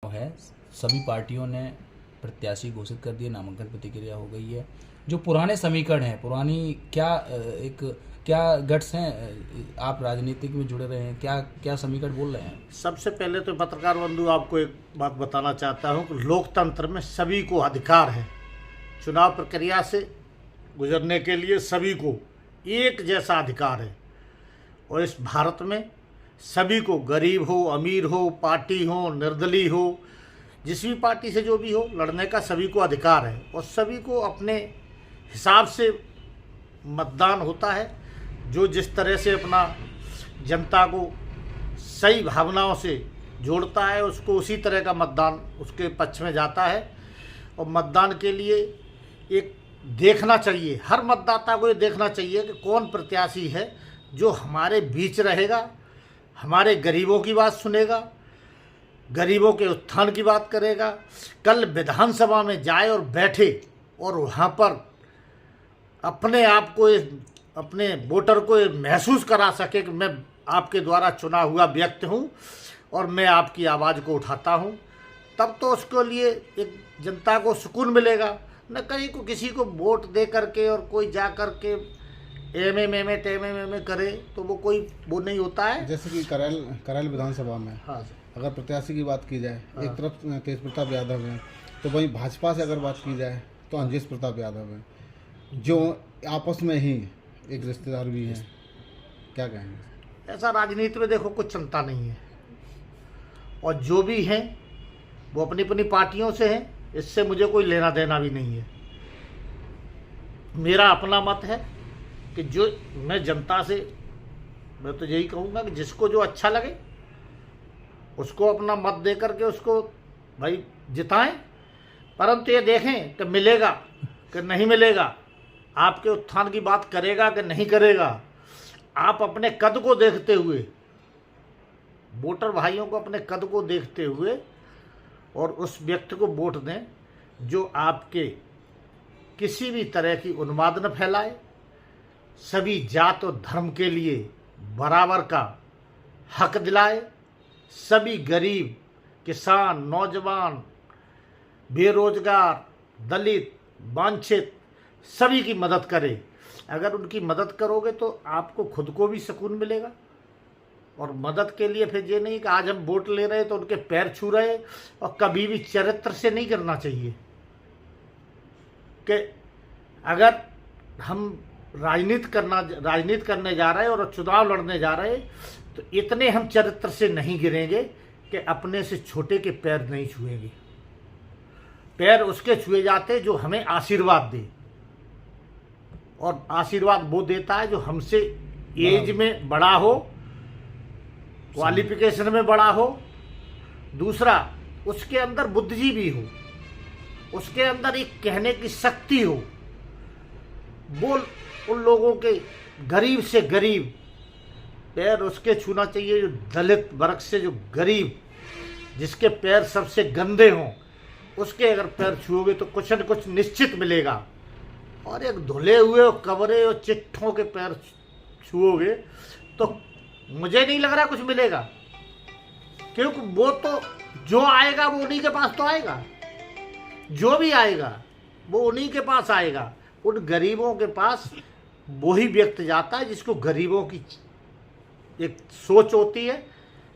है, सभी पार्टियों ने प्रत्याशी घोषित कर दिए, नामांकन प्रक्रिया हो गई है। जो पुराने समीकरण हैं, पुरानी क्या गट्स हैं, आप राजनीतिक में जुड़े रहे हैं, क्या समीकरण बोल रहे हैं? सबसे पहले तो पत्रकार बंधु आपको एक बात बताना चाहता हूं कि लोकतंत्र में सभी को अधिकार है। चुनाव प्रक्रिया से गुजरने के लिए सभी को एक जैसा अधिकार है और इस भारत में सभी को, गरीब हो, अमीर हो, पार्टी हो, निर्दलीय हो, जिस भी पार्टी से जो भी हो, लड़ने का सभी को अधिकार है और सभी को अपने हिसाब से मतदान होता है। जो जिस तरह से अपना जनता को सही भावनाओं से जोड़ता है, उसको उसी तरह का मतदान उसके पक्ष में जाता है। और मतदान के लिए एक देखना चाहिए, हर मतदाता को ये देखना चाहिए कि कौन प्रत्याशी है जो हमारे बीच रहेगा, हमारे गरीबों की बात सुनेगा, गरीबों के उत्थान की बात करेगा, कल विधानसभा में जाए और बैठे और वहाँ पर अपने आप को, अपने वोटर को महसूस करा सके कि मैं आपके द्वारा चुना हुआ व्यक्ति हूँ और मैं आपकी आवाज़ को उठाता हूँ। तब तो उसके लिए एक जनता को सुकून मिलेगा। न कहीं को किसी को वोट दे करके और कोई जा करके एम करे तो वो नहीं होता है। जैसे कि करैल विधानसभा में हाँ अगर प्रत्याशी की बात की जाए, हाँ। एक तरफ तेज प्रताप यादव है, तो वहीं भाजपा से अगर बात की जाए तो अंजेश प्रताप यादव है, जो आपस में ही एक रिश्तेदार भी हैं। क्या कहेंगे? ऐसा राजनीति में देखो कुछ चलता नहीं है और जो भी हैं वो अपनी अपनी पार्टियों से हैं, इससे मुझे कोई लेना देना भी नहीं है। मेरा अपना मत है कि जो मैं जनता से, मैं तो यही कहूँगा कि जिसको जो अच्छा लगे उसको अपना मत दे करके उसको भाई जिताएं, परंतु ये देखें कि मिलेगा कि नहीं मिलेगा, आपके उत्थान की बात करेगा कि नहीं करेगा। आप अपने कद को देखते हुए, वोटर भाइयों को अपने कद को देखते हुए और उस व्यक्ति को वोट दें जो आपके किसी भी तरह की उन्माद न फैलाए, सभी जात और धर्म के लिए बराबर का हक दिलाए, सभी गरीब, किसान, नौजवान, बेरोजगार, दलित, वांछित सभी की मदद करे। अगर उनकी मदद करोगे तो आपको खुद को भी सुकून मिलेगा। और मदद के लिए फिर ये नहीं कि आज हम वोट ले रहे तो उनके पैर छू रहे, और कभी भी चरित्र से नहीं करना चाहिए कि अगर हम राजनीति करने जा रहे हैं और चुनाव लड़ने जा रहे हैं तो इतने हम चरित्र से नहीं गिरेंगे कि अपने से छोटे के पैर नहीं छुएंगे। पैर उसके छुए जाते जो हमें आशीर्वाद दे, और आशीर्वाद वो देता है जो हमसे एज में बड़ा हो, क्वालिफिकेशन में बड़ा हो, दूसरा उसके अंदर बुद्धिजीवी हो, उसके अंदर एक कहने की शक्ति हो। वो उन लोगों के गरीब से गरीब पैर उसके छूना चाहिए जो दलित वर्ग से जो गरीब, जिसके पैर सबसे गंदे हों, उसके अगर पैर छुओगे तो कुछ न कुछ निश्चित मिलेगा। और एक धुले हुए और कवरे और चिट्ठों के पैर छुओगे तो मुझे नहीं लग रहा कुछ मिलेगा, क्योंकि वो तो जो आएगा वो उन्हीं के पास तो आएगा, जो भी आएगा वो उन्हीं के पास आएगा। उन गरीबों के पास वही व्यक्ति जाता है जिसको गरीबों की एक सोच होती है,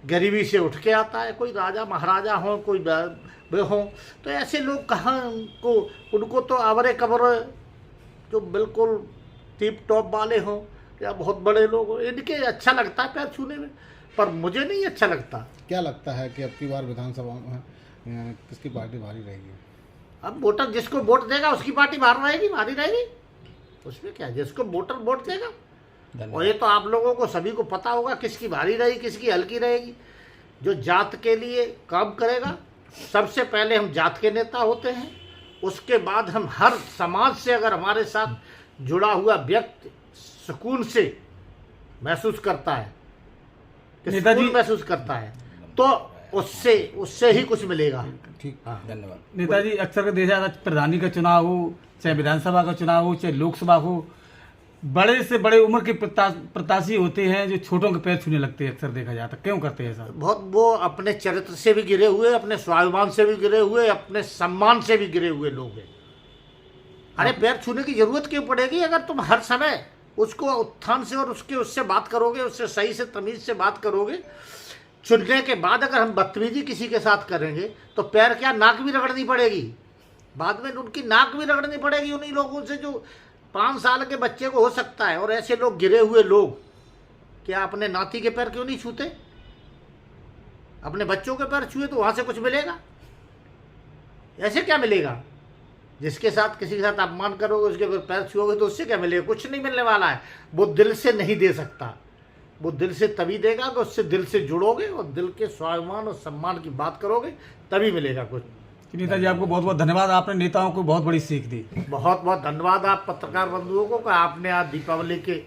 गरीबी से उठ के आता है। कोई राजा महाराजा हो, कोई वे हो, तो ऐसे लोग कहाँ उनको तो आवरे कब्र जो बिल्कुल टिप टॉप वाले हों या बहुत बड़े लोग हों, इनके अच्छा लगता है पैर छूने में, पर मुझे नहीं अच्छा लगता। क्या लगता है कि अब की बार विधानसभा में किसकी पार्टी भारी रहेगी? अब वोटर जिसको वोट देगा उसकी पार्टी भारी रहेगी, उसमें क्या, जिसको वोटर वोट देगा। और ये तो आप लोगों को सभी को पता होगा किसकी भारी रहेगी, किसकी हल्की रहेगी। जो जात के लिए काम करेगा, सबसे पहले हम जात के नेता होते हैं, उसके बाद हम हर समाज से अगर हमारे साथ जुड़ा हुआ व्यक्ति सुकून से महसूस करता है, सुकून महसूस करता है, तो उससे ही कुछ मिलेगा। ठीक, धन्यवाद। नेताजी, अक्सर देखा जाता है प्रधानी का चुनाव हो, चाहे विधानसभा का चुनाव हो, चाहे लोकसभा हो, बड़े से बड़े उम्र के प्रत्याशी होते हैं जो छोटों के पैर छूने लगते हैं, अक्सर देखा जाता है, क्यों करते हैं ऐसा? बहुत वो अपने चरित्र से भी गिरे हुए, अपने स्वाभिमान से भी गिरे हुए, अपने सम्मान से भी गिरे हुए लोग हैं। अरे पैर छूने की जरूरत क्यों पड़ेगी? अगर तुम हर समय उसको उत्थान से और उससे बात करोगे, उससे सही से तमीज से बात करोगे, चुनने के बाद अगर हम बदतमीजी किसी के साथ करेंगे तो पैर क्या, नाक भी रगड़नी पड़ेगी, बाद में उनकी नाक भी रगड़नी पड़ेगी उन्हीं लोगों से जो 5 साल के बच्चे को हो सकता है। और ऐसे लोग, गिरे हुए लोग, क्या अपने नाती के पैर क्यों नहीं छूते? अपने बच्चों के पैर छुए तो वहां से कुछ मिलेगा? ऐसे क्या मिलेगा? जिसके साथ, किसी के साथ अपमान करोगे, उसके पैर छुओगे तो उससे क्या मिलेगा? कुछ नहीं मिलने वाला है। वो दिल से नहीं दे सकता, वो दिल से तभी देगा कि उससे दिल से जुड़ोगे और दिल के स्वाभिमान और सम्मान की बात करोगे, तभी मिलेगा कुछ। नेताजी आपको बहुत बहुत धन्यवाद, आपने नेताओं को बहुत बड़ी सीख दी। बहुत बहुत धन्यवाद आप पत्रकार बंधुओं को कि आपने आज दीपावली के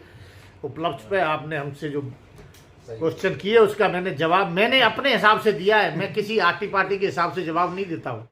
उपलक्ष्य पे आपने हमसे जो क्वेश्चन किए उसका मैंने जवाब मैंने अपने हिसाब से दिया है। मैं किसी आर्टी पार्टी के हिसाब से जवाब नहीं देता हूँ।